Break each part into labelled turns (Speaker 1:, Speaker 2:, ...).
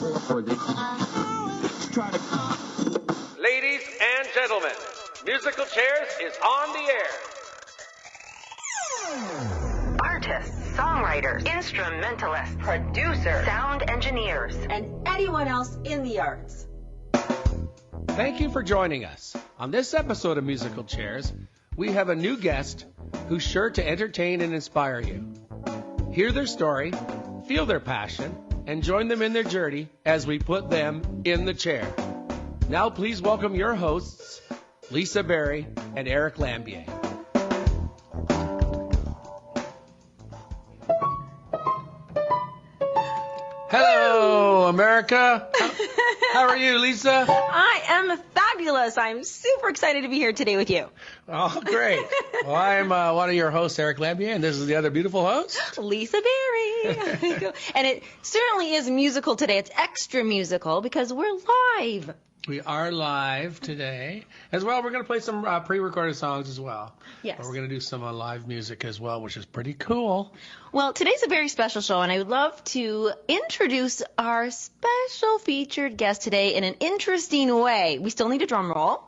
Speaker 1: Ladies and gentlemen, Musical Chairs is on the air.
Speaker 2: Artists, songwriters, instrumentalists, producers, sound engineers,
Speaker 3: and anyone else in the arts.
Speaker 1: Thank you for joining us. On this episode of Musical Chairs, we have a new guest who's sure to entertain and inspire you. Hear their story, feel their passion, and join them in their journey as we put them in the chair. Now please welcome your hosts, Lisa Berry and Eric Lambier. Hello, America. How are you, Lisa?
Speaker 3: I am fabulous. I'm super excited to be here today with you.
Speaker 1: Oh, great. Well, I'm one of your hosts, Eric Lambier, and this is the other beautiful host,
Speaker 3: Lisa Berry. And it certainly is musical today. It's extra musical because we're live.
Speaker 1: We are live today. As well, we're going to play some pre-recorded songs as well.
Speaker 3: Yes.
Speaker 1: But we're going to do some live music as well, which is pretty cool.
Speaker 3: Well, today's a very special show, and I would love to introduce our special featured guest today in an interesting way. We still need a drum roll.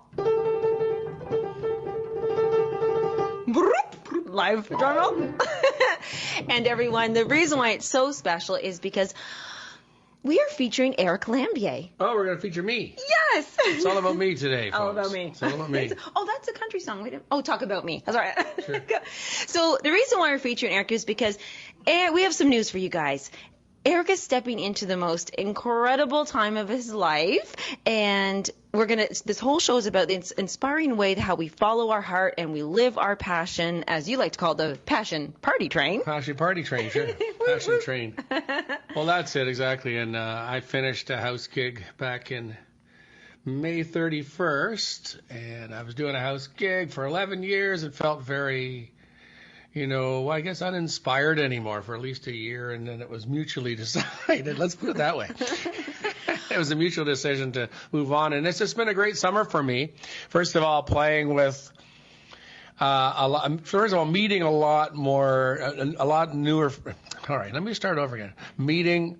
Speaker 3: Live drum roll. And everyone, the reason why it's so special is because we are featuring Eric Lambier.
Speaker 1: Oh, we're going to feature me.
Speaker 3: Yes.
Speaker 1: It's all about me today, folks.
Speaker 3: All about me.
Speaker 1: It's all about me.
Speaker 3: Oh, that's a country song. Talk about me. That's all right.
Speaker 1: Sure.
Speaker 3: So the reason why we're featuring Eric is because we have some news for you guys. Eric is stepping into the most incredible time of his life, and this whole show is about the inspiring way how we follow our heart and we live our passion, as you like to call the passion party train.
Speaker 1: Passion party train, sure. Passion train. Well, that's it, exactly. And I finished a house gig back in May 31st, and I was doing a house gig for 11 years and felt very, I guess uninspired anymore for at least a year, and then it was mutually decided. Let's put it that way. It was a mutual decision to move on, and it's just been a great summer for me. First of all, playing with meeting a lot newer. All right, let me start over again. Meeting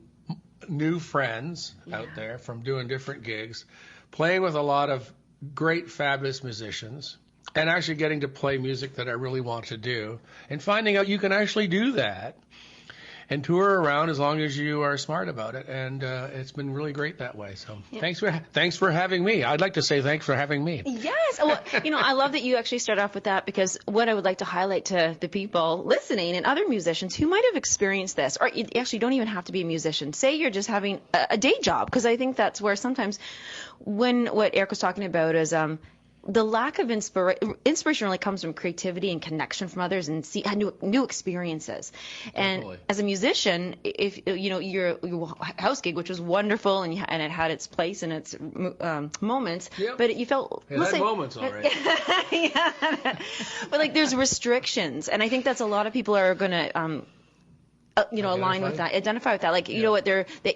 Speaker 1: new friends out there from doing different gigs, playing with a lot of great, fabulous musicians, and actually getting to play music that I really want to do, and finding out you can actually do that and tour around as long as you are smart about it. And it's been really great that way. So thanks for having me. I'd like to say thanks for having me.
Speaker 3: Yes. Well, I love that you actually start off with that, because what I would like to highlight to the people listening and other musicians who might have experienced this, or you actually don't even have to be a musician. Say you're just having a day job, because I think that's where sometimes what Eric was talking about is the lack of inspiration really comes from creativity and connection from others and new experiences. And
Speaker 1: Definitely.
Speaker 3: As a musician, if your house gig, which was wonderful and it had its place and its moments,
Speaker 1: yep.
Speaker 3: But you felt
Speaker 1: it had moments already.
Speaker 3: Yeah. But there's restrictions, and I think that's a lot of people are going to align with that, identify with that. You know what,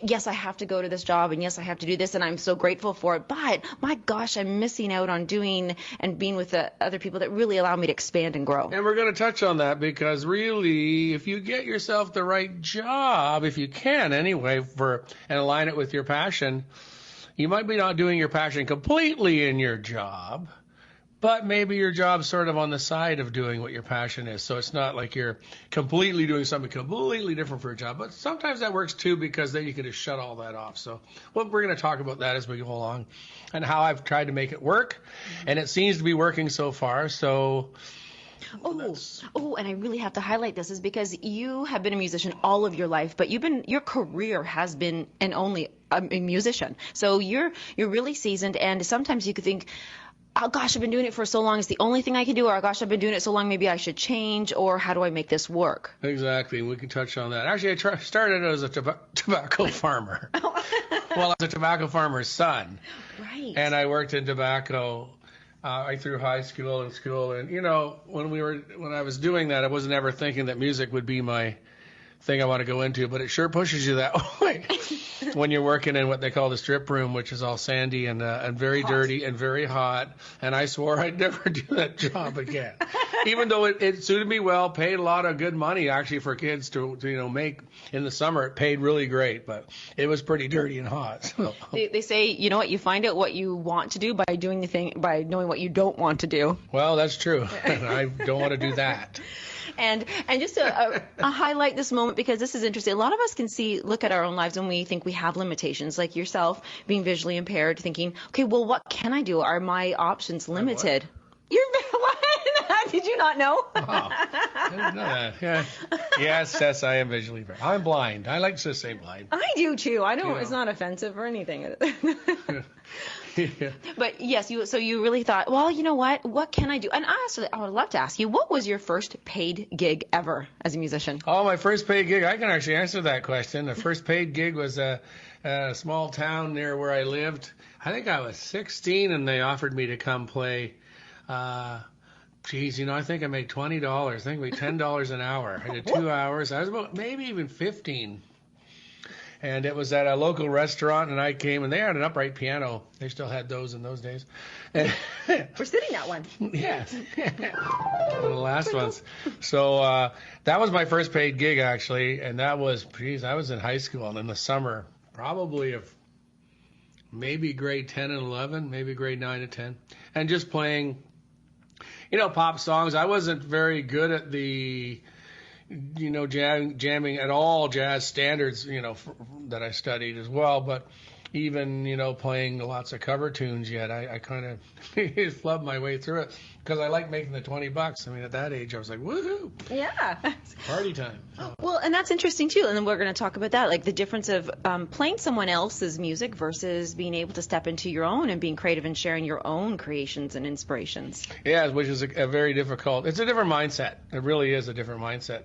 Speaker 3: yes, I have to go to this job, and yes, I have to do this, and I'm so grateful for it. But my gosh, I'm missing out on doing and being with the other people that really allow me to expand and grow.
Speaker 1: And we're going to touch on that, because really, if you get yourself the right job, if you can anyway, and align it with your passion, you might be not doing your passion completely in your job, but maybe your job's sort of on the side of doing what your passion is. So it's not like you're completely doing something completely different for a job. But sometimes that works too, because then you can just shut all that off. So we're going to talk about that as we go along, and how I've tried to make it work. And it seems to be working so far. So
Speaker 3: and I really have to highlight this, is because you have been a musician all of your life, but your career has been and only a musician. So you're really seasoned, and sometimes you could think, oh gosh, I've been doing it for so long, it's the only thing I can do, or oh gosh, I've been doing it so long, maybe I should change, or how do I make this work?
Speaker 1: Exactly. We can touch on that. Actually, I started as a tobacco farmer. Well, I was a tobacco farmer's son.
Speaker 3: Right.
Speaker 1: And I worked in tobacco through high school and school. And, when I was doing that, I wasn't ever thinking that music would be my thing I want to go into, but it sure pushes you that way when you're working in what they call the strip room, which is all sandy and very hot. Dirty and very hot. And I swore I'd never do that job again. Even though it suited me well, paid a lot of good money actually for kids to make in the summer. It paid really great, but it was pretty dirty and hot. So.
Speaker 3: They say, you know what, you find out what you want to do by knowing what you don't want to do.
Speaker 1: Well, that's true. I don't want to do that.
Speaker 3: And just to highlight this moment, because this is interesting. A lot of us can look at our own lives and we think we have limitations, like yourself being visually impaired, thinking, okay, well, what can I do? Are my options limited? You're what? Did you not know?
Speaker 1: Oh, I didn't know that. Yeah. Yes, I am visually impaired. I'm blind. I like to say blind.
Speaker 3: I do too. I don't. It's not offensive or anything.
Speaker 1: Yeah.
Speaker 3: But yes, so you really thought, well, you know what? What can I do? And I would love to ask you, what was your first paid gig ever as a musician?
Speaker 1: Oh, my first paid gig. I can actually answer that question. The first paid gig was a small town near where I lived. I think I was 16, and they offered me to come play. I think I made $20. I think I made $10 an hour. I did 2 hours. I was about maybe even 15. And it was at a local restaurant, and I came, and they had an upright piano. They still had those in those days.
Speaker 3: We're sitting at one.
Speaker 1: Yes. One of the last ones. So that was my first paid gig, actually, and that was, I was in high school, and in the summer, probably of maybe grade 10 and 11, maybe grade 9 and 10, and just playing, pop songs. I wasn't very good at the jamming at all, jazz standards, that I studied as well. But even, playing lots of cover tunes yet, I kind of flubbed my way through it because I like making the $20. I mean, at that age, I was like, woohoo!
Speaker 3: Yeah.
Speaker 1: Party time.
Speaker 3: Well, and that's interesting too. And then we're going to talk about that, like the difference of playing someone else's music versus being able to step into your own and being creative and sharing your own creations and inspirations.
Speaker 1: Yeah, which is a very difficult. It's a different mindset. It really is a different mindset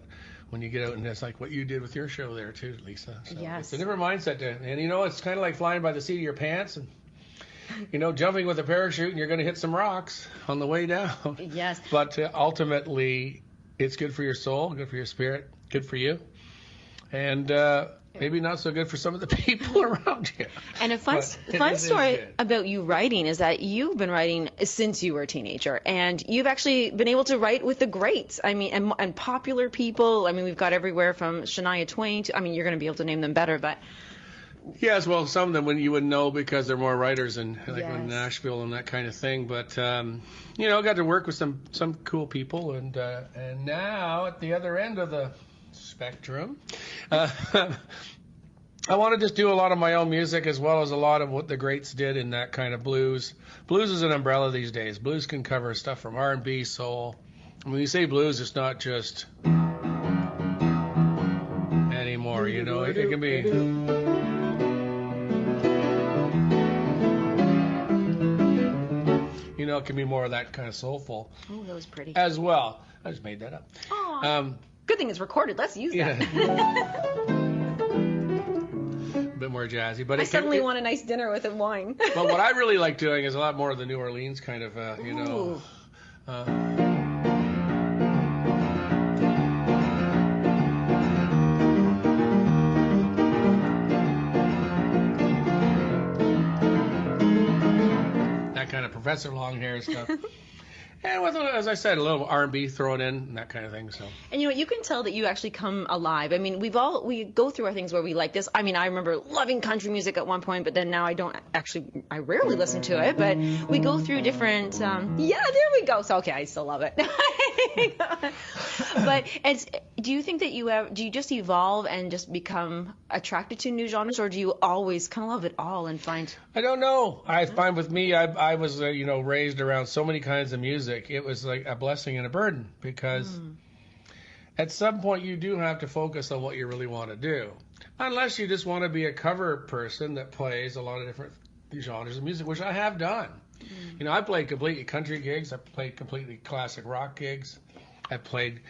Speaker 1: when you get out, and it's like what you did with your show there too, Lisa. So
Speaker 3: yes.
Speaker 1: It's a different mindset, and it's kind of like flying by the seat of your pants, and jumping with a parachute, and you're going to hit some rocks on the way down.
Speaker 3: Yes.
Speaker 1: But ultimately, it's good for your soul, good for your spirit, good for you, and maybe not so good for some of the people around you.
Speaker 3: And a fun story about you writing is that you've been writing since you were a teenager, and you've actually been able to write with the greats. I mean, and popular people. I mean, we've got everywhere from Shania Twain to, you're going to be able to name them better, but.
Speaker 1: Yes, well, some of them when you wouldn't know because they're more writers and like
Speaker 3: Yes.
Speaker 1: in Nashville and that kind of thing. But I got to work with some cool people, and now at the other end of the spectrum, I want to just do a lot of my own music as well as a lot of what the greats did in that kind of blues. Blues is an umbrella these days. Blues can cover stuff from R&B, soul. And when you say blues, it's not just anymore. It can be. It can be more of that kind of soulful.
Speaker 3: Oh, that was pretty.
Speaker 1: As well. I just made that up.
Speaker 3: Aww. Good thing it's recorded. Let's use that.
Speaker 1: A bit more jazzy. But
Speaker 3: I suddenly want a nice dinner with a wine.
Speaker 1: But what I really like doing is a lot more of the New Orleans kind of, kind of Professor Longhair stuff. And with, as I said, a little R&B thrown in and that kind of thing. So.
Speaker 3: And you can tell that you actually come alive. I mean, we go through our things where we like this. I mean, I remember loving country music at one point, but then now I rarely listen to it. But we go through different. There we go. So okay, I still love it. But do you think that do you just evolve and just become attracted to new genres, or do you always kind of love it all and find?
Speaker 1: I don't know. I find with me, I was raised around so many kinds of music. It was like a blessing and a burden because at some point you do have to focus on what you really want to do, unless you just want to be a cover person that plays a lot of different genres of music, which I have done. I played completely country gigs. I played completely classic rock gigs. I played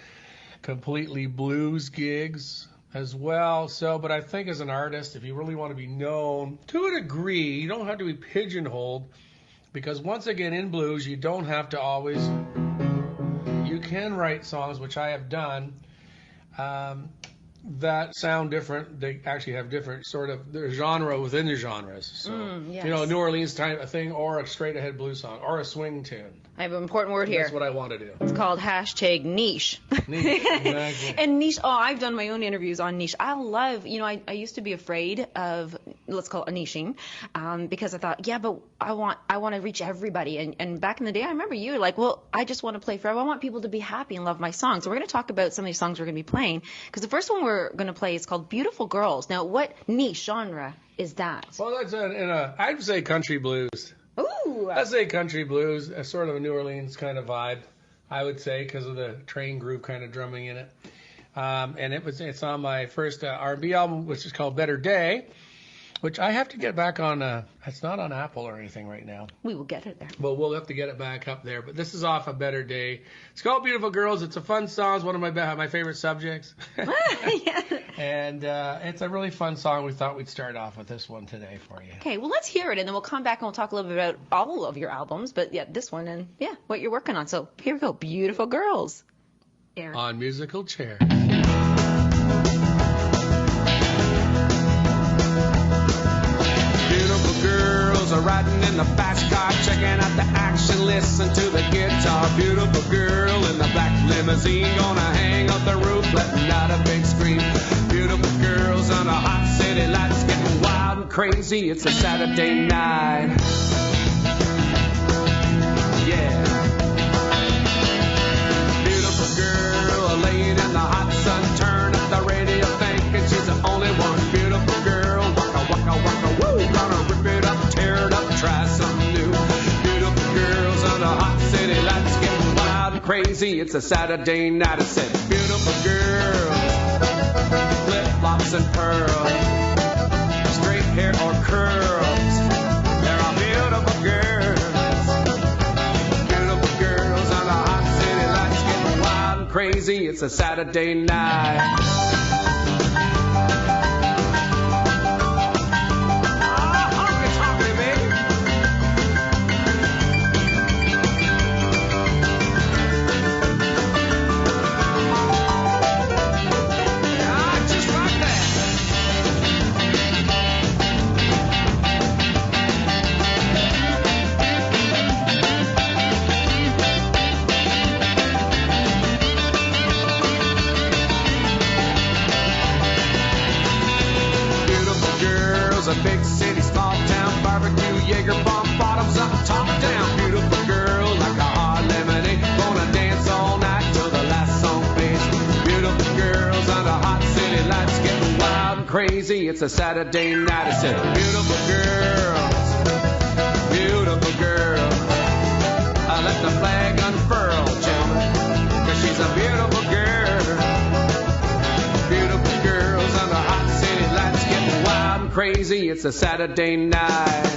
Speaker 1: completely blues gigs as well. But I think as an artist, if you really want to be known to a degree, you don't have to be pigeonholed, because once again, in blues, you don't have to always. You can write songs, which I have done, that sound different. They actually have different sort of their genre within the genres. So,
Speaker 3: yes.
Speaker 1: you know, a New Orleans type of thing, or a straight ahead blues song, or a swing tune.
Speaker 3: I have an important word here.
Speaker 1: That's what I want to do.
Speaker 3: It's called hashtag niche.
Speaker 1: Niche, exactly.
Speaker 3: And niche, I've done my own interviews on niche. I love, I used to be afraid of, let's call it niching, because I thought, yeah, but I want to reach everybody. And back in the day, I remember you were like, well, I just want to play for everyone. I want people to be happy and love my songs. So we're going to talk about some of these songs we're going to be playing, because the first one we're going to play is called Beautiful Girls. Now, what niche genre is that?
Speaker 1: Well, that's I'd say country blues.
Speaker 3: Ooh.
Speaker 1: I'd say country blues, a sort of a New Orleans kind of vibe, I would say, because of the train groove kind of drumming in it. And it's on my first R&B album, which is called Better Day, which I have to get back on. It's not on Apple or anything right now.
Speaker 3: We will get it there.
Speaker 1: Well, we'll have to get it back up there. But this is off A Better Day. It's called Beautiful Girls. It's a fun song. It's one of my favorite subjects.
Speaker 3: Yeah.
Speaker 1: And it's a really fun song. We thought we'd start off with this one today for you.
Speaker 3: Okay, well, let's hear it, and then we'll come back and we'll talk a little bit about all of your albums, but yeah, this one and what you're working on. So here we go, Beautiful Girls. Eric.
Speaker 1: On Musical Chair.
Speaker 4: Beautiful girls are riding in the fast car, checking out the action, listen to the guitar. Beautiful girl in the black limousine, gonna hang off the roof, letting out a big scream. Beautiful girls under hot city lights, getting wild and crazy. It's a Saturday night. Yeah. Beautiful girl laying in the hot sun, turn up the radio, thinking she's the only one. Beautiful girl, waka waka waka woo, gonna rip it up, tear it up, try something new. Beautiful girls under hot city lights, getting wild and crazy. It's a Saturday night. I said, beautiful girls, flip-flops and pearls, straight hair or curls. There are beautiful girls, beautiful girls under hot city lights, getting wild and crazy. It's a Saturday night. A big city, small town, barbecue, Jaeger bomb, bottoms up, top down. Beautiful girl, like a hard lemonade, gonna dance all night till the last song plays. Beautiful girls under hot city lights, getting wild and crazy. It's a Saturday night. I said, beautiful girls, beautiful girls. I let the flag unfurl, gentlemen, 'cause she's a beautiful girl. Beautiful girls under hot city lights, getting wild and crazy. It's a Saturday night.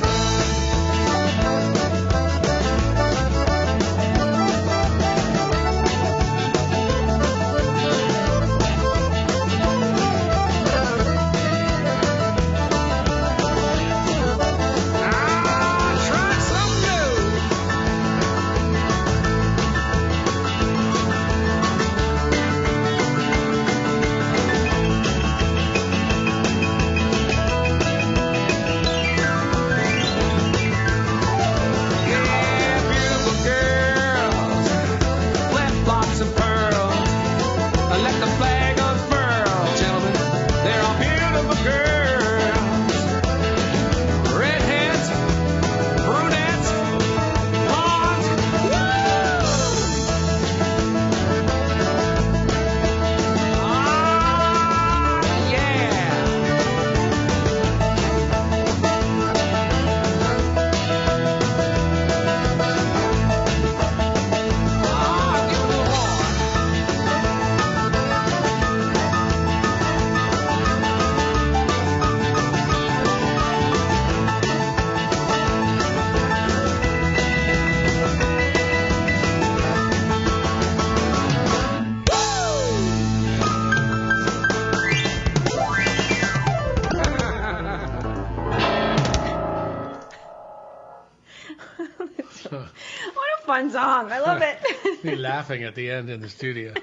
Speaker 3: Fun song. I love it.
Speaker 1: Me laughing at the end in the studio.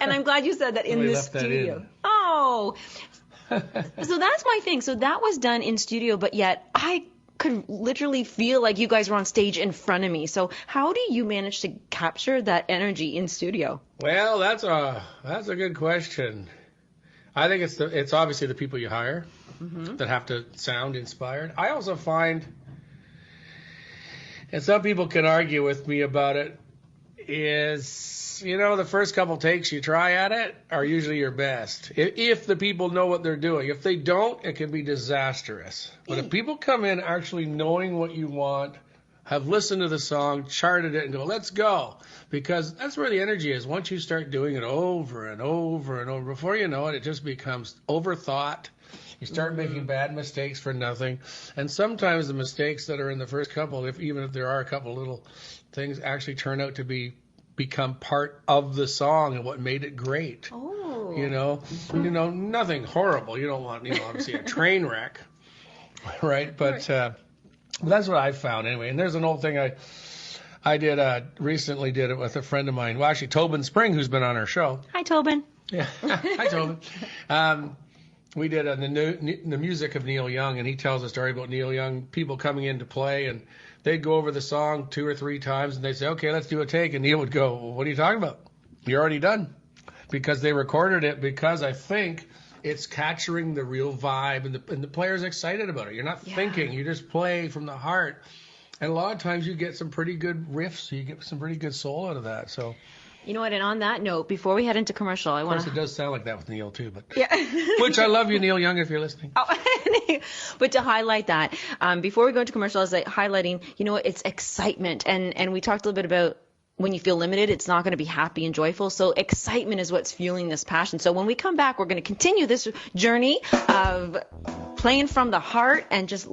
Speaker 3: And I'm glad you said that in
Speaker 1: We
Speaker 3: the
Speaker 1: left that
Speaker 3: studio.
Speaker 1: in.
Speaker 3: Oh, Wow. So that's my thing. So that was done in studio, but yet I could literally feel like you guys were on stage in front of me. So how do you manage to capture that energy in studio?
Speaker 1: Well, that's a good question. I think it's obviously the people you hire that have to sound inspired. I also find, and some people can argue with me about it, is, the first couple takes you try at it are usually your best. If the people know what they're doing. If they don't, it can be disastrous. But if people come in actually knowing what you want, have listened to the song, charted it, and go, let's go. Because that's where the energy is. Once you start doing it over and over and over, before you know it, it just becomes overthought. You start making bad mistakes for nothing. And sometimes the mistakes that are in the first couple, even if there are a couple little things, actually turn out to become part of the song and what made it great.
Speaker 3: Oh.
Speaker 1: Nothing horrible. You don't want, obviously a train wreck, right? But that's what I found anyway. And there's an old thing I recently did it with a friend of mine. Well, actually, Tobin Spring, who's been on our show.
Speaker 3: Hi, Tobin.
Speaker 1: Yeah. Hi, Tobin. We did the music of Neil Young, and he tells a story about Neil Young, people coming in to play, and they'd go over the song 2 or 3 times, and they'd say, okay, let's do a take. And Neil would go, well, what are you talking about? You're already done. Because they recorded it, because I think it's capturing the real vibe, and the player's excited about it. You're not thinking. You just play from the heart. And a lot of times you get some pretty good riffs. You get some pretty good soul out of that. So,
Speaker 3: you know what? And on that note, before we head into commercial, I want to...
Speaker 1: Of course, it does sound like that with Neil, too. But
Speaker 3: yeah.
Speaker 1: Which I love you, Neil Young, if you're listening.
Speaker 3: But to highlight that, before we go into commercial, I was highlighting, it's excitement. And we talked a little bit about when you feel limited, it's not going to be happy and joyful. So excitement is what's fueling this passion. So when we come back, we're going to continue this journey of playing from the heart and just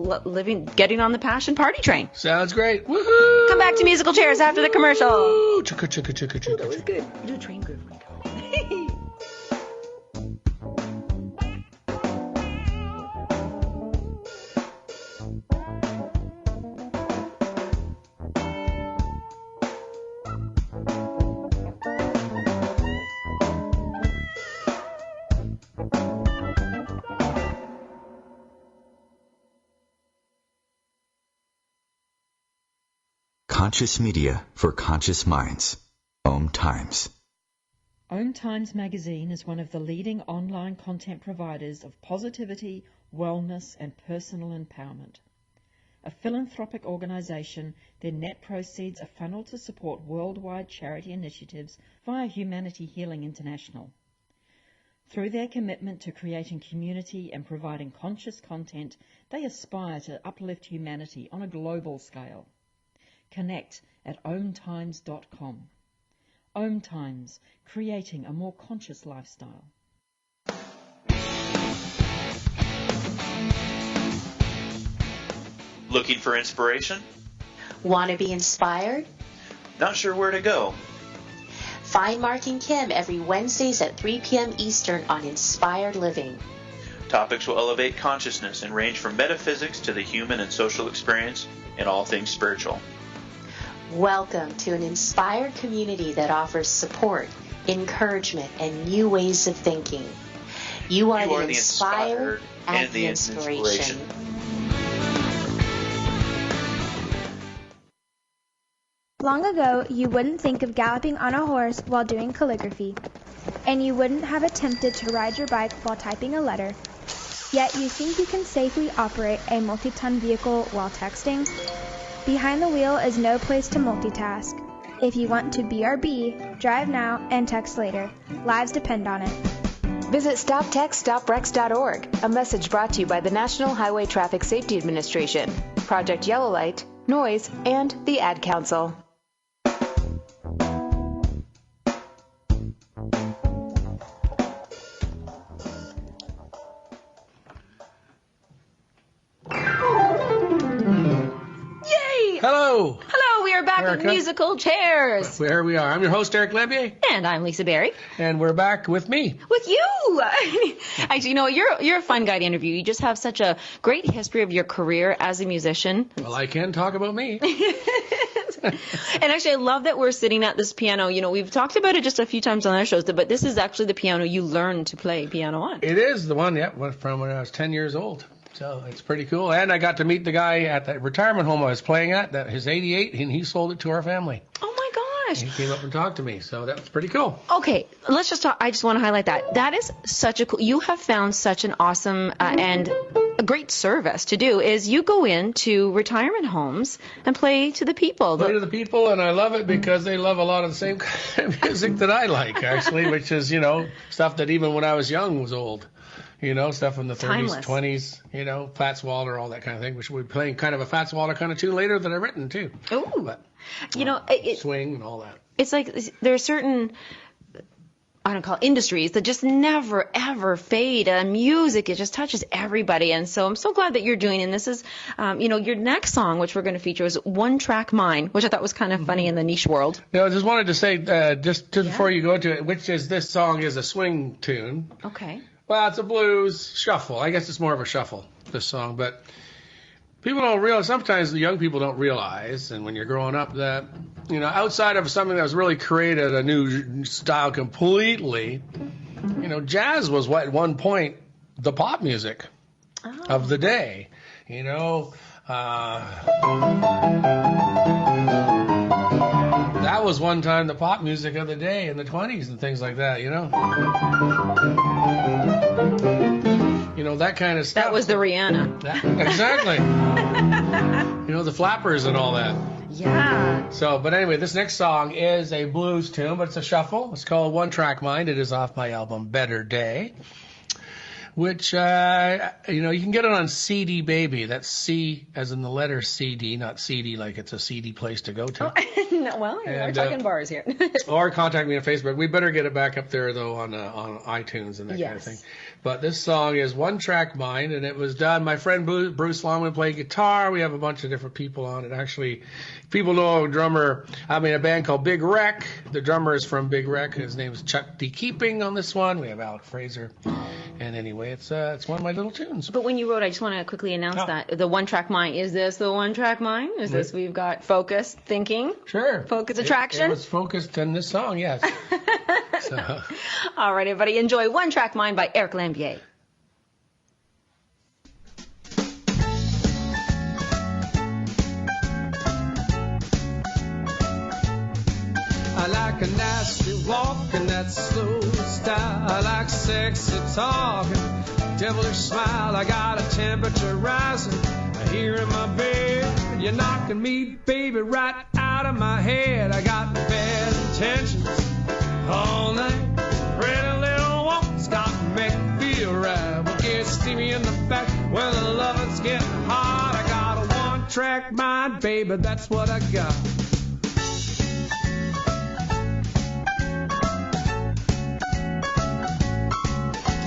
Speaker 3: getting on the passion party train.
Speaker 1: Sounds great. Woohoo!
Speaker 3: Come back to Musical Chairs after the commercial.
Speaker 1: Chicka, chicka, chicka, chicka.
Speaker 3: That was good. Do a train groove.
Speaker 5: Conscious media for conscious minds. OMTimes.
Speaker 6: OMTimes magazine is one of the leading online content providers of positivity, wellness, and personal empowerment. A philanthropic organization, their net proceeds are funneled to support worldwide charity initiatives via Humanity Healing International. Through their commitment to creating community and providing conscious content, they aspire to uplift humanity on a global scale. Connect at omtimes.com. OMTimes, creating a more conscious lifestyle.
Speaker 7: Looking for inspiration?
Speaker 8: Want to be inspired?
Speaker 7: Not sure where to go?
Speaker 8: Find Mark and Kim every Wednesdays at 3 p.m. Eastern on Inspired Living.
Speaker 7: Topics will elevate consciousness and range from metaphysics to the human and social experience and all things spiritual.
Speaker 8: Welcome to an inspired community that offers support, encouragement, and new ways of thinking. You are the inspired and the inspiration.
Speaker 9: Long ago, you wouldn't think of galloping on a horse while doing calligraphy, and you wouldn't have attempted to ride your bike while typing a letter. Yet you think you can safely operate a multi-ton vehicle while texting? Behind the wheel is no place to multitask. If you want to BRB, drive now and text later. Lives depend on it.
Speaker 10: Visit StopTextStopWrecks.org, a message brought to you by the National Highway Traffic Safety Administration, Project Yellow Light, Noise, and the Ad Council.
Speaker 1: Hello.
Speaker 3: Hello, we are back
Speaker 1: Erica.
Speaker 3: with Musical Chairs.
Speaker 1: There we are. I'm your host, Eric Lambier.
Speaker 3: And I'm Lisa Berry.
Speaker 1: And we're back with me.
Speaker 3: With you. Actually, you're a fun guy to interview. You just have such a great history of your career as a musician.
Speaker 1: Well, I can talk about me.
Speaker 3: And actually, I love that we're sitting at this piano. You know, we've talked about it just a few times on our shows, but this is actually the piano you learned to play piano on.
Speaker 1: It is the one, from when I was 10 years old. So it's pretty cool. And I got to meet the guy at the retirement home I was playing at, his 88, and he sold it to our family.
Speaker 3: Oh, my gosh.
Speaker 1: He came up and talked to me, so that was pretty cool.
Speaker 3: Okay, let's just talk. I just want to highlight that. That is such a cool, you have found such an awesome and a great service to do, is you go into retirement homes and play to the people.
Speaker 1: Play to the people, and I love it because they love a lot of the same kind of music that I like, actually, which is, stuff that even when I was young was old. Stuff in the 30s, 20s, Fats Waller, all that kind of thing, which we'll be playing kind of a Fats Waller kind of tune later that I've written, too.
Speaker 3: Ooh.
Speaker 1: But, swing and all that.
Speaker 3: It's like there are certain, I don't call it industries, that just never, ever fade. Music, it just touches everybody. And so I'm so glad that you're doing, and this is, your next song, which we're going to feature, is One Track Mind, which I thought was kind of funny in the niche world.
Speaker 1: I just wanted to say, before you go to it, this song is a swing tune.
Speaker 3: Okay.
Speaker 1: Well, it's a blues shuffle. I guess it's more of a shuffle, this song. But people don't realize, sometimes the young people don't realize, and when you're growing up, that, outside of something that was really created a new style completely, jazz was at one point the pop music of the day. That was one time the pop music of the day in the 20s and things like that, that kind of stuff.
Speaker 3: That was the Rihanna.
Speaker 1: Exactly. The flappers and all that.
Speaker 3: Yeah.
Speaker 1: So, but anyway, this next song is a blues tune, but it's a shuffle. It's called One Track Mind. It is off my album Better Day, which, you can get it on CD Baby. That's C as in the letter CD, not CD like it's a seedy place to go to.
Speaker 3: No, well, we're talking bars here.
Speaker 1: Or contact me on Facebook. We better get it back up there, though, on iTunes and that kind of thing. But this song is One Track Mind, and it was done. My friend Bruce Longman played guitar. We have a bunch of different people on it. Actually, people know a band called Big Wreck. The drummer is from Big Wreck. His name is Chuck D. Keeping on this one. We have Alec Fraser. And anyway, it's one of my little tunes.
Speaker 3: But when you wrote, I just want to quickly announce that the One Track Mind, is this the One Track Mind? Is this, we've got focus, thinking?
Speaker 1: Sure.
Speaker 3: Focus, attraction?
Speaker 1: It was focused in this song, yes.
Speaker 3: All right, everybody, enjoy One Track Mind by Eric Lambier.
Speaker 4: I like a nasty walking, that slow style. I like sexy talking, devilish smile. I got a temperature rising here in my bed. You're knocking me, baby, right out of my head. I got bad intentions all night. Pretty little woman's got to make me feel right. We'll get steamy in the back when the loving's getting hot. I got a one-track mind, baby, that's what I got.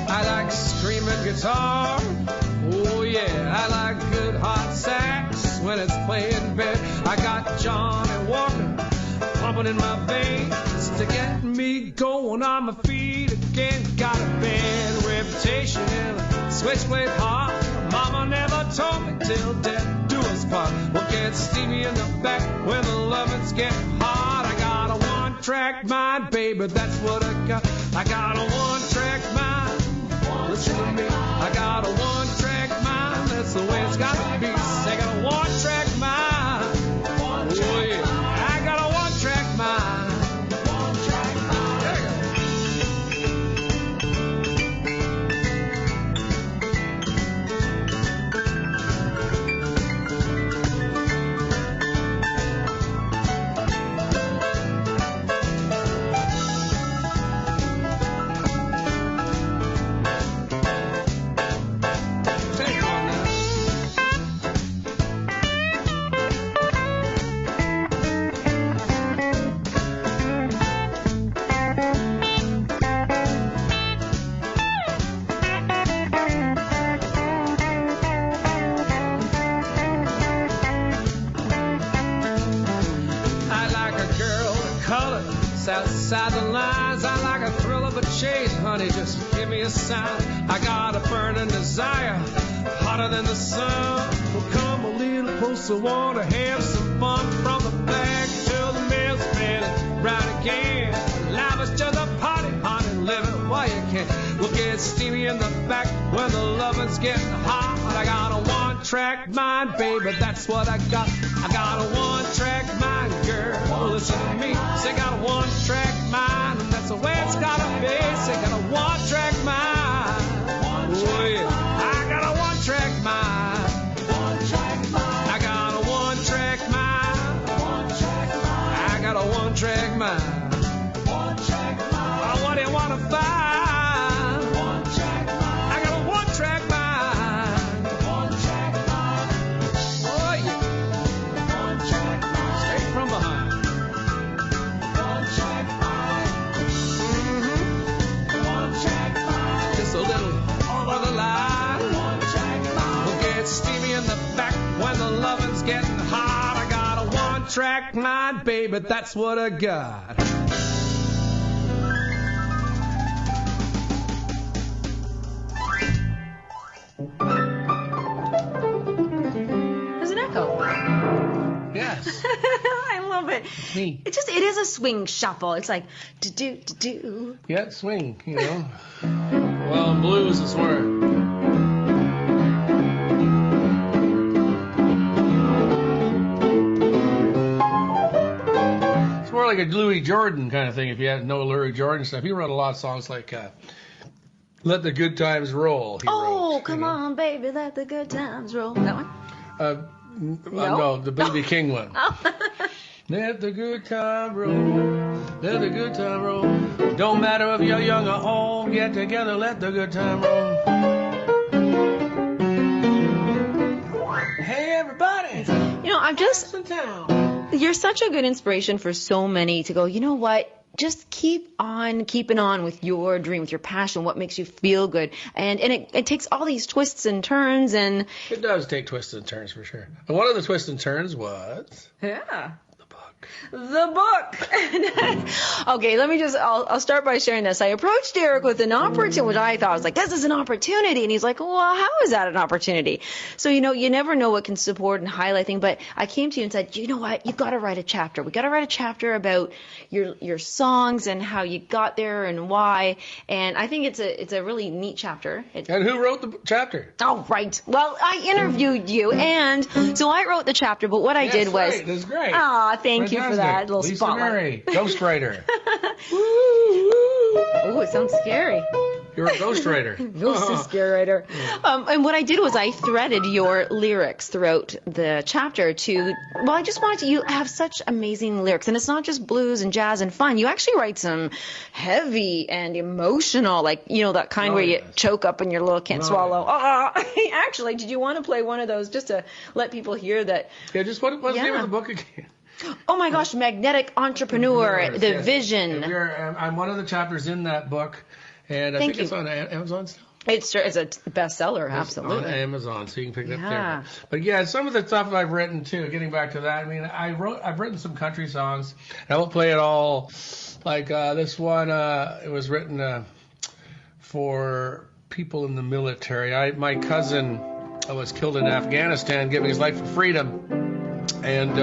Speaker 4: I like screaming guitar, oh yeah. I like good hot sax when it's playing bed. I got Johnny Walker pumping in my veins to get me going on my feet again. Got a bad reputation in a switchblade heart. Mama never told me till death do us part. We'll get steamy in the back when the loving's getting hot. I got a one-track mind, baby, that's what I got. I got a one-track mind. Listen to me, I got a one-track mind, that's the way it's got to be. I got a one-track mind, oh yeah, I got a one-track mind. Outside the lines, I like a thrill of a chase, honey, just give me a sign. I got a burning desire, hotter than the sun. Well, come a little closer, wanna have some fun from the back around again. Life is just a party, honey, live it while you can. We'll get steamy in the back when the loving's getting hot. I got a one-track mind, baby, that's what I got. I got a one-track mind, girl, listen to me. Say, got a one-track mind, and that's the way it's gotta be. Say, got a one-track mind. Oh, yeah. I got a one-track mind. I got a one-track mind. I got a one-track mind. Oh, what do you want to find? I got a one-track mind. Oh, yeah. Straight from behind. Just a little over the line. We'll get steamy in the back when the loving's getting hot. I got a one-track mind, baby, that's what I got.
Speaker 3: There's an echo.
Speaker 1: Yes.
Speaker 3: I love it.
Speaker 1: Me.
Speaker 3: It is a swing shuffle. It's like do.
Speaker 1: Yeah, swing, you know. Well, in blues is where. It's more like a Louis Jordan kind of thing. If you know Louis Jordan stuff, he wrote a lot of songs like "Let the Good Times Roll."
Speaker 3: Come on, baby, let the good times roll. That one?
Speaker 1: No, the B.B. King one. Let the good time roll, let the good time roll. Don't matter if you're young or old, get together, let the good time roll. Hey, everybody.
Speaker 3: You know, you're such a good inspiration for so many to go, you know what? Just keep on keeping on with your dream, with your passion, what makes you feel good. And it takes all these twists and turns. And
Speaker 1: it does take twists and turns for sure. And one of the twists and turns was...
Speaker 3: Yeah. The book. Okay, I'll start by sharing this. I approached Eric with an opportunity, which I thought was like, this is an opportunity. And he's like, well, how is that an opportunity? So, you never know what can support and highlight things. But I came to you and said, you know what? You've got to write a chapter. We got to write a chapter about your songs and how you got there and why. And I think it's a really neat chapter.
Speaker 1: And who wrote the chapter?
Speaker 3: Oh, right. Well, I interviewed you, and so I wrote the chapter. But what I did was,
Speaker 1: right. That's great.
Speaker 3: Ah, thank you for that little
Speaker 1: Lisa
Speaker 3: spotlight.
Speaker 1: Mary, ghostwriter.
Speaker 3: Oh, it sounds scary.
Speaker 1: You're a ghostwriter.
Speaker 3: Scary writer. And what I did was I threaded your lyrics throughout the chapter I just wanted you have such amazing lyrics. And it's not just blues and jazz and fun. You actually write some heavy and emotional, like, that kind where you choke up and your little can't swallow. Actually, did you want to play one of those just to let people hear that?
Speaker 1: Yeah, just what's the name of the book again?
Speaker 3: Oh my gosh, Magnetic Entrepreneur, the Vision.
Speaker 1: I'm one of the chapters in that book, and I think it's on Amazon still.
Speaker 3: It's a bestseller, absolutely.
Speaker 1: On Amazon, so you can pick it up there. But yeah, some of the stuff I've written too. Getting back to that, I mean, I've written some country songs. I won't play it all. Like this one, it was written for people in the military. My cousin was killed in Afghanistan, giving his life for freedom, and.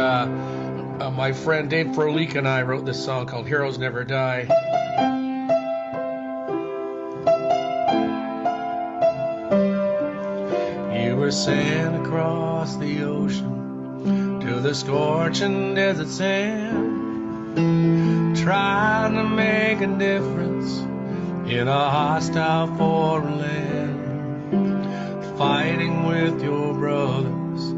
Speaker 1: My friend Dave Froelich and I wrote this song called Heroes Never Die. You were sent across the ocean to the scorching desert sand, trying to make a difference in a hostile foreign land, fighting with your brothers,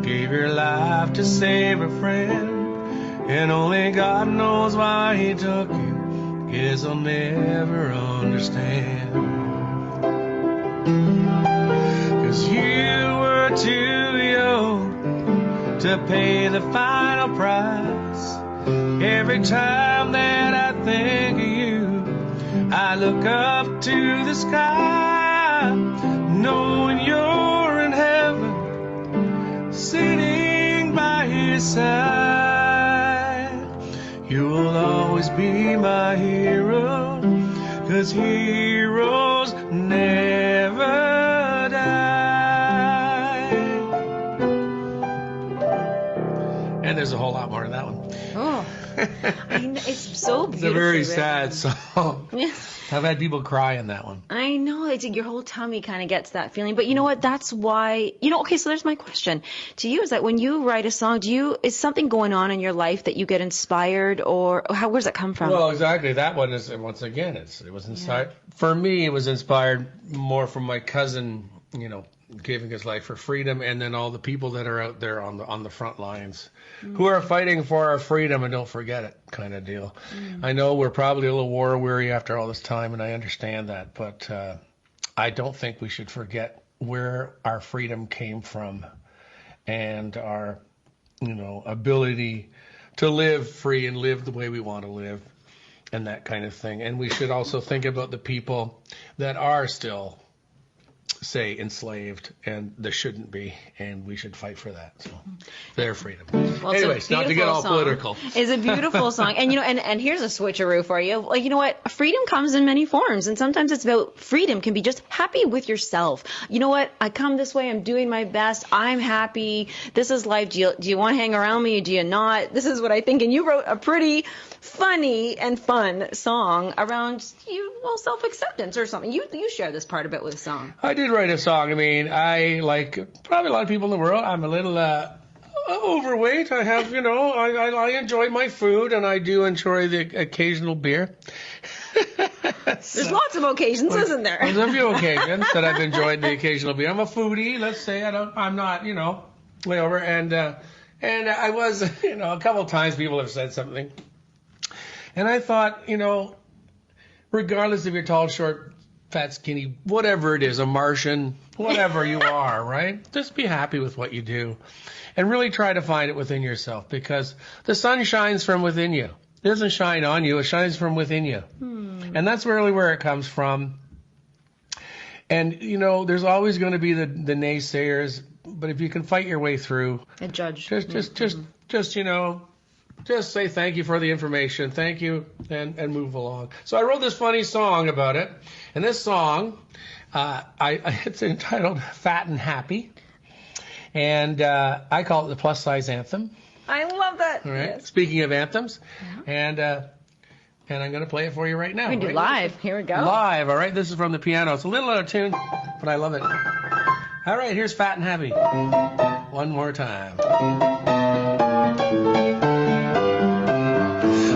Speaker 1: gave your life to save a friend. And only God knows why he took you. Guess I'll never understand. 'Cause you were too young to pay the final price. Every time that I think of you, I look up to the sky, knowing you're in heaven, sitting by his side. You'll always be my hero, 'cause heroes never die. And there's a whole lot more to that one.
Speaker 3: Oh, I know, it's so beautiful.
Speaker 1: It's a very sad song.
Speaker 3: Yes.
Speaker 1: I've had people cry in that one.
Speaker 3: I know. It's your whole tummy kind of gets that feeling. But you know what? That's why, okay, so there's my question to you is that when you write a song, is something going on in your life that you get inspired, or where does that come from?
Speaker 1: Well, exactly. That one is, once again, it was inspired. Yeah. For me, it was inspired more from my cousin, giving his life for freedom, and then all the people that are out there on the front lines who are fighting for our freedom and don't forget it kind of deal. I know we're probably a little war weary after all this time, and I understand that, but I don't think we should forget where our freedom came from and our ability to live free and live the way we want to live and that kind of thing. And we should also think about the people that are still, say, enslaved, and there shouldn't be, and we should fight for that. So their freedom. Well, anyways, not to get all political.
Speaker 3: It's a beautiful song. And and here's a switcheroo for you. Like, you know what? Freedom comes in many forms, and sometimes it's about freedom can be just happy with yourself. You know what? I come this way, I'm doing my best, I'm happy, this is life. Do you want to hang around me or do you not? This is what I think. And you wrote a pretty funny and fun song around self-acceptance or something. You share this part a bit with the song.
Speaker 1: I did write a song. I mean, I, like probably a lot of people in the world, I'm a little overweight. I have, I enjoy my food, and I do enjoy the occasional beer.
Speaker 3: There's lots of occasions, isn't there?
Speaker 1: There's a few occasions that I've enjoyed the occasional beer. I'm a foodie, let's say. I'm not, way over. And I was, a couple of times people have said something. And I thought, regardless if you're tall, short, fat, skinny, whatever it is, a Martian, whatever you are, right? Just be happy with what you do and really try to find it within yourself, because the sun shines from within you. It doesn't shine on you. It shines from within you. And that's really where it comes from. And, there's always going to be the naysayers, but if you can fight your way through,
Speaker 3: and judge,
Speaker 1: just say thank you for the information, thank you, and move along. So I wrote this funny song about it, and this song, it's entitled Fat and Happy, and I call it the plus size anthem.
Speaker 3: I love that.
Speaker 1: All right. Yes. Speaking of anthems, and I'm going to play it for you right now.
Speaker 3: We do live. Here we go.
Speaker 1: Live, all right. This is from the piano. It's a little out of tune, but I love it. All right, here's Fat and Happy. One more time.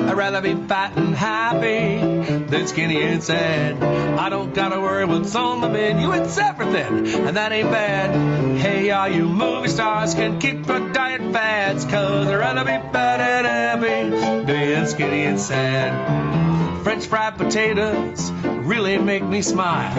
Speaker 1: I'd rather be fat and happy than skinny and sad. I don't gotta worry what's on the menu, it's everything, and that ain't bad. Hey, all you movie stars can keep your diet fads, 'cause I'd rather be fat and happy than skinny and sad. French fried potatoes really make me smile.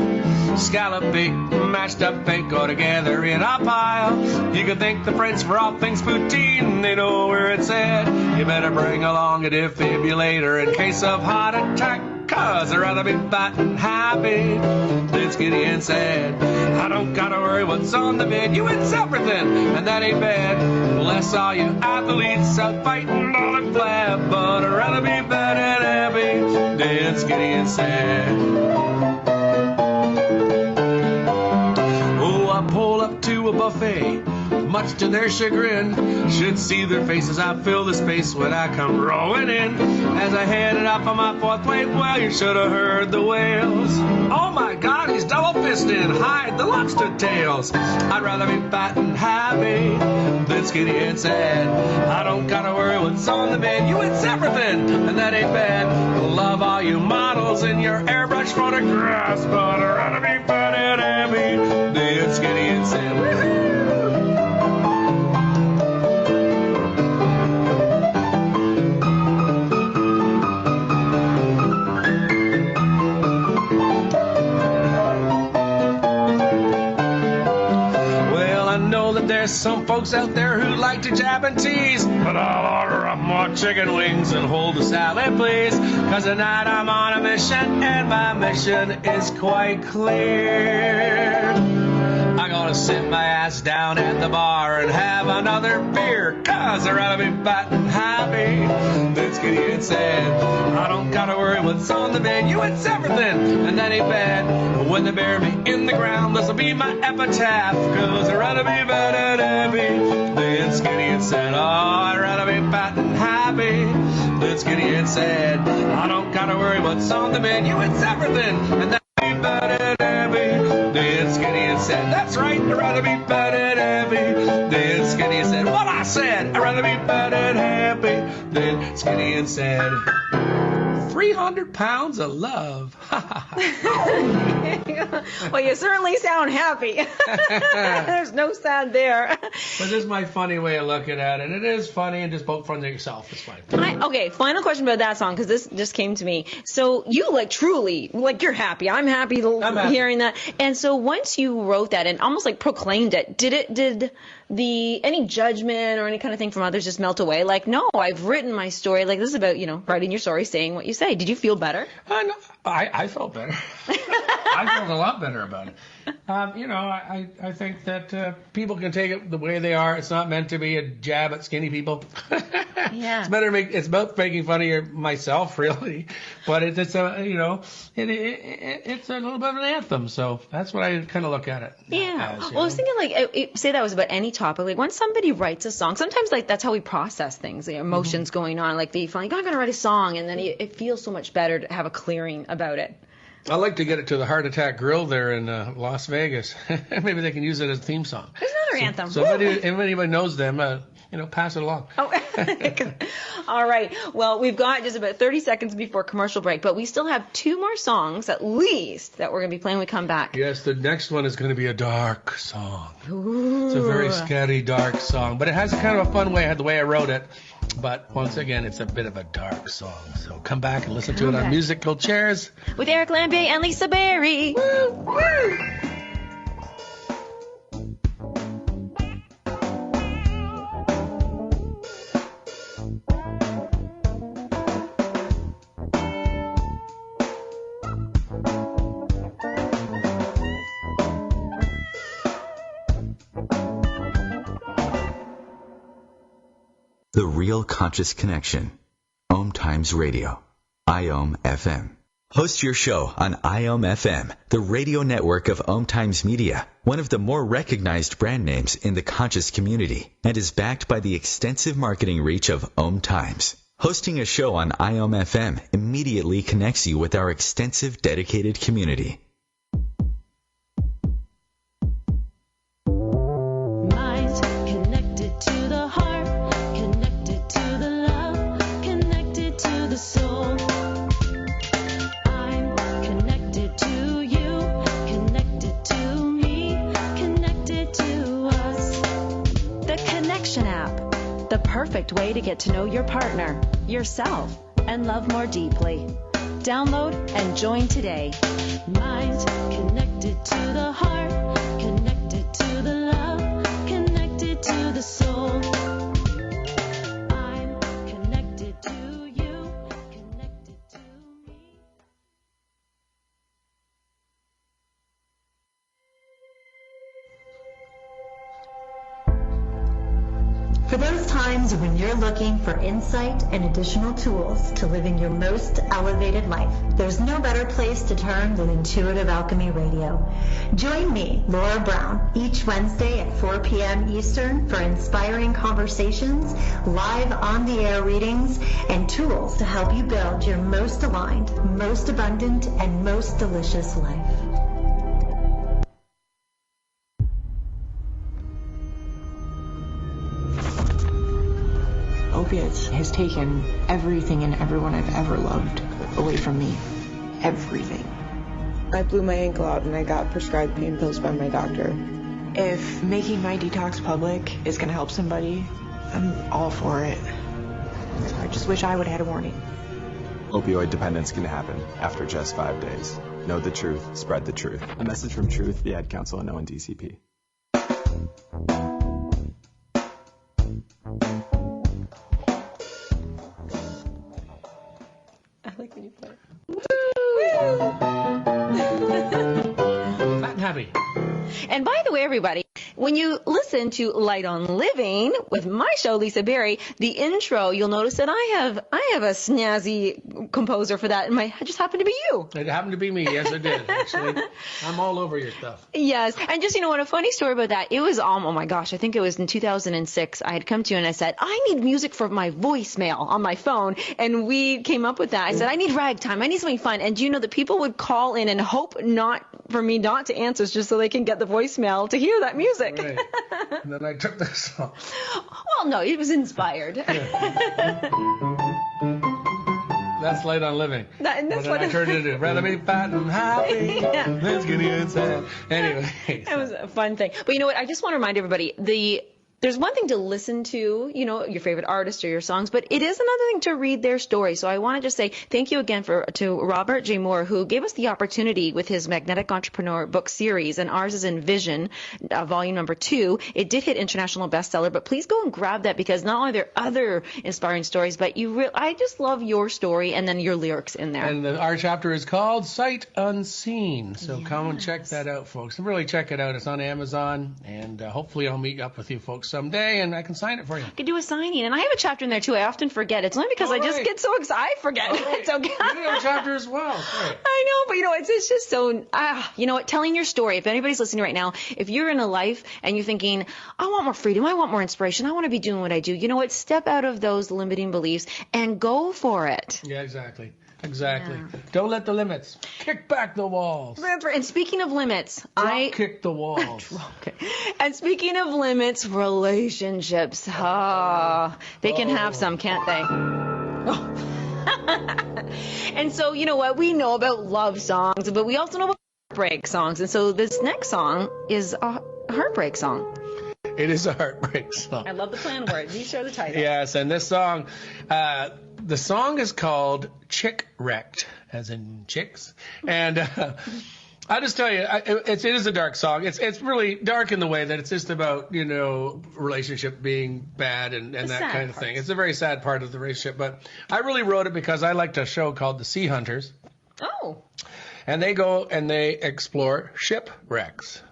Speaker 1: Scallop bake, mashed up bake, go together in a pile. You can thank the French for all things poutine, they know where it's at. You better bring along a defibrillator in case of heart attack, 'cause I'd rather be fat and happy than skinny and sad. I don't gotta worry what's on the menu, it's everything, and that ain't bad. Bless all you athletes out fighting on a flab, but I'd rather be fat and happy than skinny and sad. Oh, I pull up to a buffet, much to their chagrin. Should see their faces, I fill the space when I come rolling in. As I headed up on my fourth plate, well, you should have heard the wails. Oh my God, he's double-fisted, hide the lobster tails. I'd rather be fat and happy than skinny and sad. I don't gotta worry what's on the menu, it's everything, and that ain't bad. Love all you models in your airbrush photographs, but I'd rather be fat and happy than skinny and sad. There's some folks out there who like to jab and tease, but I'll order up more chicken wings and hold the salad, please. 'Cause tonight I'm on a mission, and my mission is quite clear. I'm gonna sit my ass down at the bar and have another beer, 'cause I'd rather be fat and happy than skinny and sad. I don't gotta worry what's on the menu, it's everything, and that ain't bad. When they bury me in the ground, this'll be my epitaph, 'cause I'd rather be fat and happy than skinny and said, oh, I'd rather be fat and happy. Then skinny and said, I don't gotta worry what's on the menu, it's everything. And that'd be fat and happy. Then skinny and said, that's right, I'd rather be fat and happy. Then skinny and said, what I said, I'd rather be fat and happy. Then skinny and said, 300 pounds of love.
Speaker 3: Well, you certainly sound happy. There's no sad there.
Speaker 1: But this is my funny way of looking at it. It is funny, and just poke fun at yourself. It's fine.
Speaker 3: Okay, final question about that song, because this just came to me. So you truly, you're happy. I'm happy hearing that. And so once you wrote that and almost proclaimed it, did any judgment or any kind of thing from others just melt away? No, I've written my story. This is about, writing your story, saying what you say. Did you feel better?
Speaker 1: No, I felt better. I felt a lot better about it. I think that people can take it the way they are. It's not meant to be a jab at skinny people.
Speaker 3: Yeah.
Speaker 1: It's about making fun of myself, really. But it's a little bit of an anthem. So that's what I kind of look at it.
Speaker 3: Yeah. I was thinking say that was about any topic. When somebody writes a song, sometimes that's how we process things, emotions going on. They feel I'm going to write a song, and then it feels so much better to have a clearing about it.
Speaker 1: I like to get it to the Heart Attack Grill there in Las Vegas. Maybe they can use it as a theme song.
Speaker 3: There's another anthem.
Speaker 1: So if anybody knows them, pass it along.
Speaker 3: Oh. All right. Well, we've got just about 30 seconds before commercial break, but we still have 2 more songs at least that we're going to be playing when we come back.
Speaker 1: Yes, the next one is going to be a dark song.
Speaker 3: Ooh.
Speaker 1: It's a very scary, dark song, but it has kind of a fun way, the way I wrote it. But once again, it's a bit of a dark song. So come back and listen to it on Musical Chairs.
Speaker 3: With Eric Lambier and Lisa Berry. Woo! Woo!
Speaker 5: The Real Conscious Connection. OMTimes Radio. IOM FM. Host your show on IOM FM, the radio network of OMTimes Media, one of the more recognized brand names in the conscious community, and is backed by the extensive marketing reach of OMTimes. Hosting a show on IOM FM immediately connects you with our extensive dedicated community.
Speaker 11: Perfect way to get to know your partner, yourself, and love more deeply. Download and join today. Mind connected to the heart, connected to the love, connected to the soul. I'm connected to you, connected to me.
Speaker 12: For those times when you're looking for insight and additional tools to living your most elevated life, there's no better place to turn than Intuitive Alchemy Radio. Join me, Laura Brown, each Wednesday at 4 p.m. Eastern for inspiring conversations, live on-the-air readings, and tools to help you build your most aligned, most abundant, and most delicious life.
Speaker 13: Opiates has taken everything and everyone I've ever loved away from me. Everything.
Speaker 14: I blew my ankle out and I got prescribed pain pills by my doctor.
Speaker 13: If making my detox public is going to help somebody, I'm all for it. I just wish I would have had a warning.
Speaker 15: Opioid dependence can happen after just 5 days. Know the truth, spread the truth. A message from Truth, the Ad Council, and ONDCP.
Speaker 3: I like when you play.
Speaker 1: Fat and happy.
Speaker 3: And by the way, everybody, when you listen to Light on Living with my show, Lisa Berry, the intro, you'll notice that I have a snazzy composer for that, and it just happened to be you.
Speaker 1: It happened to be me. Yes, it did. Actually, I'm all over your stuff.
Speaker 3: Yes, and just, you know what, a funny story about that, it was, oh my gosh, I think it was in 2006, I had come to you and I said, I need music for my voicemail on my phone, and we came up with that. I said, I need ragtime, I need something fun, and do you know that people would call in and hope for me not to answer just so they can get the voicemail to hear that music.
Speaker 1: Right. And then I took this song.
Speaker 3: Well, no, it was inspired.
Speaker 1: That's Light on Living.
Speaker 3: That's
Speaker 1: what I turned it into. Rather be fat and happy than skinny and sad. Anyway.
Speaker 3: That was a fun thing. But you know what? I just want to remind everybody, there's one thing to listen to, you know, your favorite artist or your songs, but it is another thing to read their story. So I want to just say thank you again to Robert J. Moore, who gave us the opportunity with his Magnetic Entrepreneur book series, and ours is in Vision, volume number 2. It did hit international bestseller, but please go and grab that, because not only are there other inspiring stories, but I just love your story and then your lyrics in there.
Speaker 1: And our chapter is called Sight Unseen. So come and check that out, folks. Really check it out. It's on Amazon, and hopefully I'll meet up with you folks someday, and I can sign it for you.
Speaker 3: I could do a signing, and I have a chapter in there too. I often forget. It's only because I just get so excited. I forget. It's okay.
Speaker 1: You have a chapter as well. Right.
Speaker 3: I know, but you know, it's just so, you know what, telling your story. If anybody's listening right now, if you're in a life and you're thinking, I want more freedom, I want more inspiration, I want to be doing what I do, you know what, step out of those limiting beliefs and go for it.
Speaker 1: Yeah, exactly. Exactly. Yeah. Don't let the limits. Kick back the walls.
Speaker 3: And speaking of limits,
Speaker 1: kick the walls.
Speaker 3: And speaking of limits, relationships. They can have some, can't they? And so, you know what? We know about love songs, but we also know about heartbreak songs. And so this next song is a heartbreak song.
Speaker 1: It is a heartbreak song.
Speaker 3: I love the plan words. You share the title.
Speaker 1: Yes, and this song, the song is called Chick Wrecked, as in chicks. And I'll just tell you, it is a dark song. It's really dark in the way that it's just about, you know, relationship being bad and that kind of thing. It's a very sad part of the relationship. But I really wrote it because I liked a show called The Sea Hunters.
Speaker 3: Oh.
Speaker 1: And they go and they explore shipwrecks.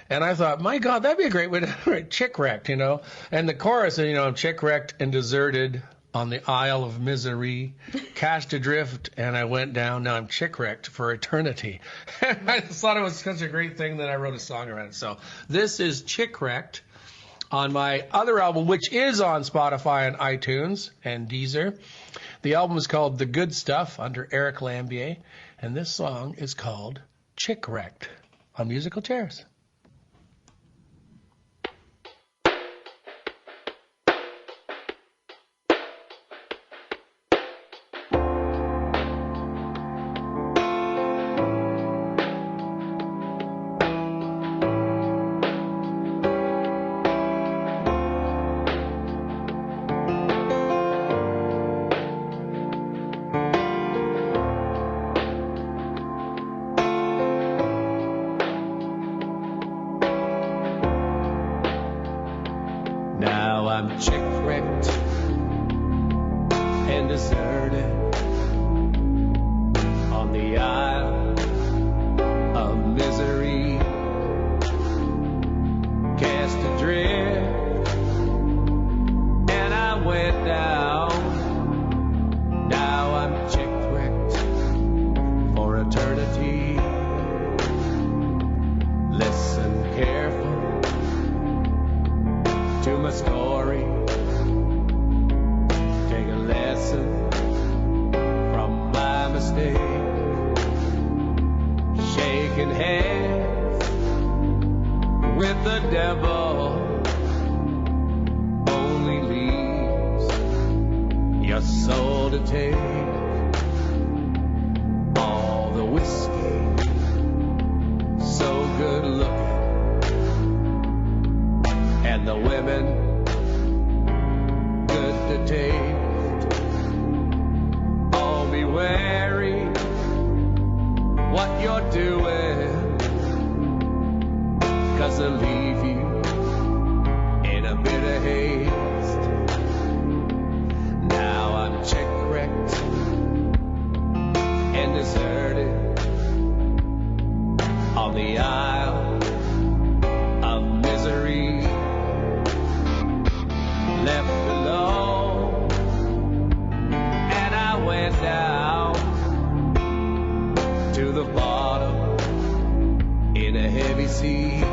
Speaker 1: And I thought, my God, that'd be a great way to write chick wrecked, you know. And the chorus, you know, I'm chick wrecked and deserted on the Isle of Misery, cast adrift, and I went down. Now I'm chick wrecked for eternity. I just thought it was such a great thing that I wrote a song around it. So this is Chick Wrecked on my other album, which is on Spotify and iTunes and Deezer. The album is called The Good Stuff under Eric Lambier, and this song is called Chick Wrecked on Musical Chairs.
Speaker 4: On the Isle of Misery. left alone, and I went down to the bottom in a heavy sea.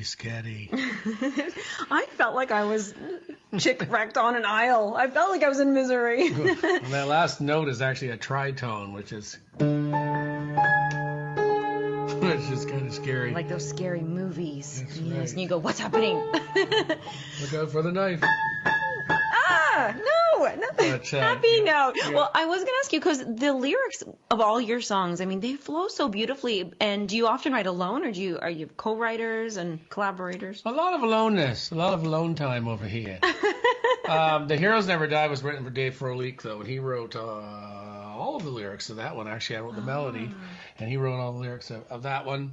Speaker 1: Scary.
Speaker 3: I felt like I was chick-wrecked on an aisle. I felt like I was in misery.
Speaker 1: And that last note is actually a tritone, which is kind of scary.
Speaker 3: Like those scary movies.
Speaker 1: That's
Speaker 3: yes,
Speaker 1: right.
Speaker 3: and you go, what's happening?
Speaker 1: Look out for the knife.
Speaker 3: Happy note.
Speaker 1: Yeah.
Speaker 3: Well, I was going to ask you, because the lyrics of all your songs, I mean, they flow so beautifully. And do you often write alone, or are you co-writers and collaborators?
Speaker 1: A lot of aloneness, a lot of alone time over here. The Heroes Never Die was written for Dave Froelich, though, and he wrote all of the lyrics of that one. Actually, I wrote the melody, and he wrote all the lyrics of that one.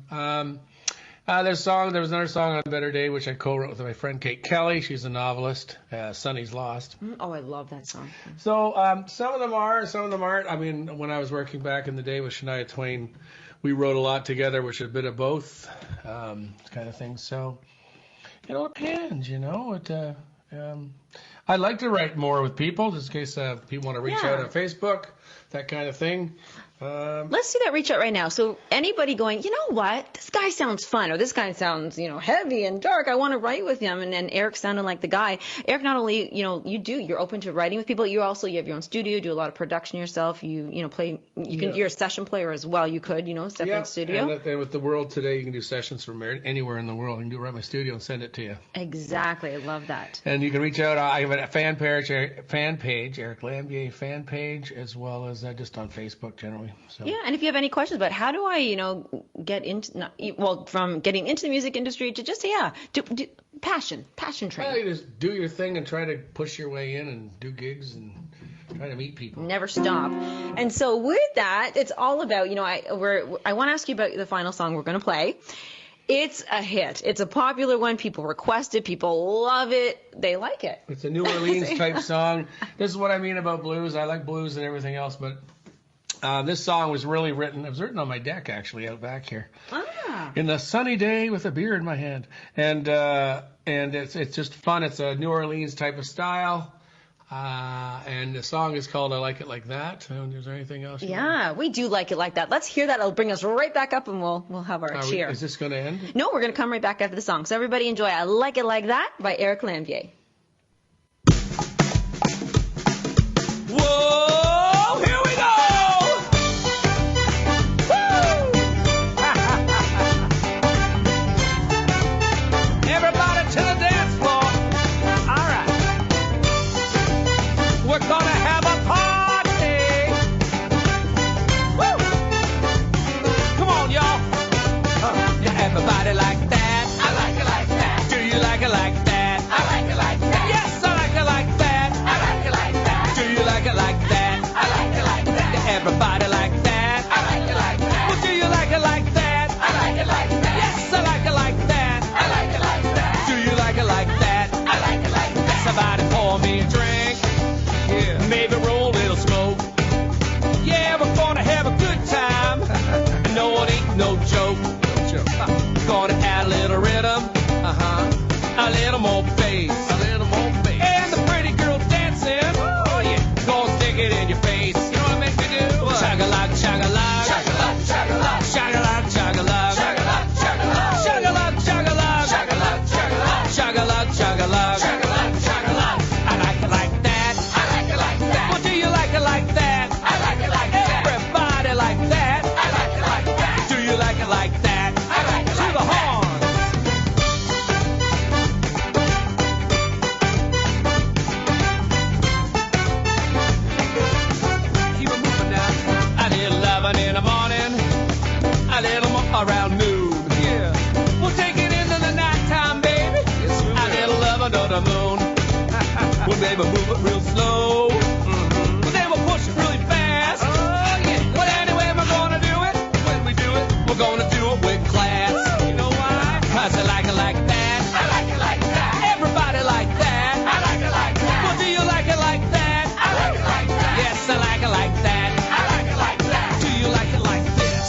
Speaker 1: There was another song on Better Day, which I co-wrote with my friend Kate Kelly. She's a novelist. Sonny's Lost.
Speaker 3: Oh, I love that song.
Speaker 1: So some of them aren't. I mean, when I was working back in the day with Shania Twain, we wrote a lot together, which is a bit of both kind of thing. So it all depends, you know. I'd like to write more with people, just in case people want to reach out on Facebook, that kind of thing.
Speaker 3: Let's do that reach out right now. So anybody going, you know what, this guy sounds fun, or this guy sounds, heavy and dark, I want to write with him. And then Eric sounded like the guy. Eric, not only, you're open to writing with people, you have your own studio, do a lot of production yourself. Play, you're a session player as well. You could, step in the studio.
Speaker 1: And with the world today, you can do sessions from anywhere in the world. You can do it right in my studio and send it to you.
Speaker 3: Exactly. I love that.
Speaker 1: And you can reach out. I have a fan page, Eric Lambier fan page, as well as just on Facebook generally. So.
Speaker 3: Yeah, and if you have any questions about how do I, get into, from getting into the music industry to just, Passion train.
Speaker 1: Well, you just do your thing and try to push your way in and do gigs and try to meet people.
Speaker 3: Never stop. And so with that, it's all about, I want to ask you about the final song we're going to play. It's a hit. It's a popular one. People request it. People love it. They like it.
Speaker 1: It's a New Orleans type song. This is what I mean about blues. I like blues and everything else, but this song was really written. It was written on my deck, actually, out back here. In the sunny day with a beer in my hand. And it's just fun. It's a New Orleans type of style. And the song is called I Like It Like That. Is there anything else?
Speaker 3: We do like it like that. Let's hear that. It'll bring us right back up, and we'll have our cheer.
Speaker 1: Is this going to end?
Speaker 3: No, we're going to come right back after the song. So everybody enjoy I Like It Like That by Eric Lambier.
Speaker 4: Whoa, here we go! Everybody to the dance floor. All right. We're gonna have a party. Woo! Come on, y'all. Everybody like that. I like it like that. Do you like it like that? I like it like that. Yes, I like it like that. I like it like that. Do you like it like that? I like it like that. Everybody like that. I like it like that. Well, do you like it like that? I like it like that. Yes, I like it like that. I like it like that. Do you like it like that? I like it like that. Somebody pour me a drink. Yeah. Maybe roll a little smoke. Yeah, we're gonna have a good time. No, it ain't no joke. Gonna add a little rhythm. A little more bass. A little more bass. And the pretty girl dancing. Oh, yeah. Gonna stick it in your face. You know what it makes me do? Chug-a-lug, chug-a-lug. Chug-a-lug, chug-a-lug. Chug-a-lug, chug-a-lug. Chug-a-lug, chug-a-lug. Chug-a-lug, chug-a-lug. Chug-a-lug, chug-a-lug. Chug-a-lug, chug-a-lug. Chug-a-lug, chug-a-lug. I like it like that. I like it like that. Well, do you like it like that? I like it like that. Everybody like that. I like it like that. Do you like it like that? I like it like that. To the horn. In the morning, a little more around noon. Yeah, we'll take it into the nighttime, baby. Yes, a little love under the moon. We'll maybe move it real slow. But then we'll push it really fast. Oh yeah. But anyway, we're gonna do it. When we do it, we're gonna do it with class. Woo. You know why? 'Cause I like it like that. I like it like that. Everybody like that. I like it like that. Well, do you like it like that? I like it like that. Yes, I like it like that. I like it like that. Do you like it like this?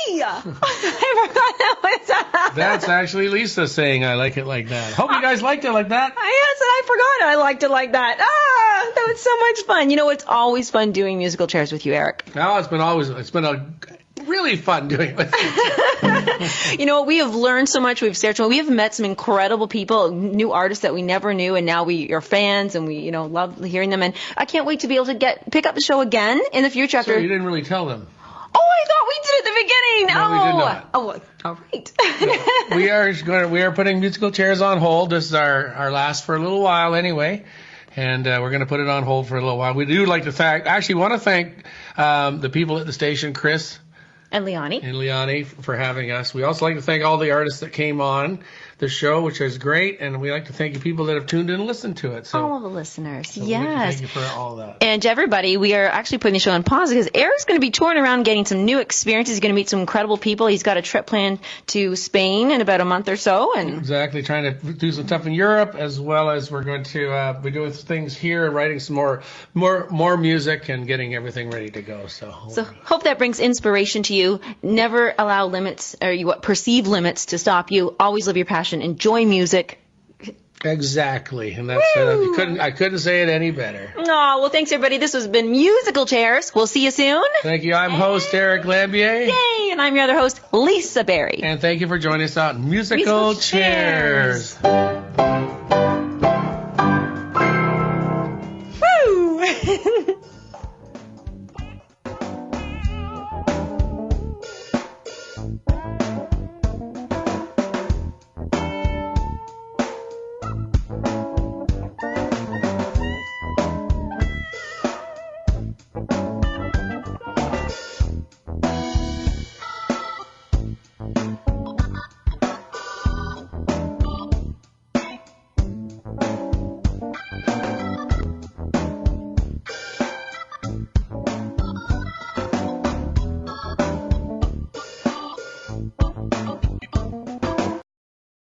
Speaker 3: I forgot that was
Speaker 1: That's actually Lisa saying I like it like that. Hope you guys liked it like that.
Speaker 3: Yes, and I forgot I liked it like that. That was so much fun. You know, it's always fun doing musical chairs with you, Eric.
Speaker 1: No, it's been a really fun doing it with you.
Speaker 3: You know, we have learned so much. We have met some incredible people, new artists that we never knew, and now we are fans, and we, you know, love hearing them. And I can't wait to be able to pick up the show again in the future. After
Speaker 1: you didn't really tell them.
Speaker 3: Oh, I thought we did at the beginning.
Speaker 1: No, we did not.
Speaker 3: Oh, all right.
Speaker 1: No, we are putting musical chairs on hold. This is our last for a little while anyway. And we're going to put it on hold for a little while. We do like to thank the people at the station, Chris
Speaker 3: and Liani
Speaker 1: for having us. We also like to thank all the artists that came on the show, which is great, and we like to thank the people that have tuned in and listened to it. So,
Speaker 3: all of the listeners,
Speaker 1: so
Speaker 3: yes.
Speaker 1: Thank you for all that.
Speaker 3: And to everybody, we are actually putting the show on pause because Eric's going to be touring around getting some new experiences. He's going to meet some incredible people. He's got a trip planned to Spain in about a month or so. And
Speaker 1: exactly, trying to do some stuff in Europe, as well as we're going to be doing things here, writing some more music and getting everything ready to go. So
Speaker 3: hope that brings inspiration to you. Never allow limits or perceive limits to stop you. Always live your passion. Enjoy music.
Speaker 1: Exactly, and that's I couldn't say it any better.
Speaker 3: Oh, well, thanks everybody. This has been Musical Chairs. We'll see you soon.
Speaker 1: Thank you. I'm host Eric Lambier.
Speaker 3: Yay! And I'm your other host, Lisa Berry.
Speaker 1: And thank you for joining us out in Musical Chairs.
Speaker 3: Woo!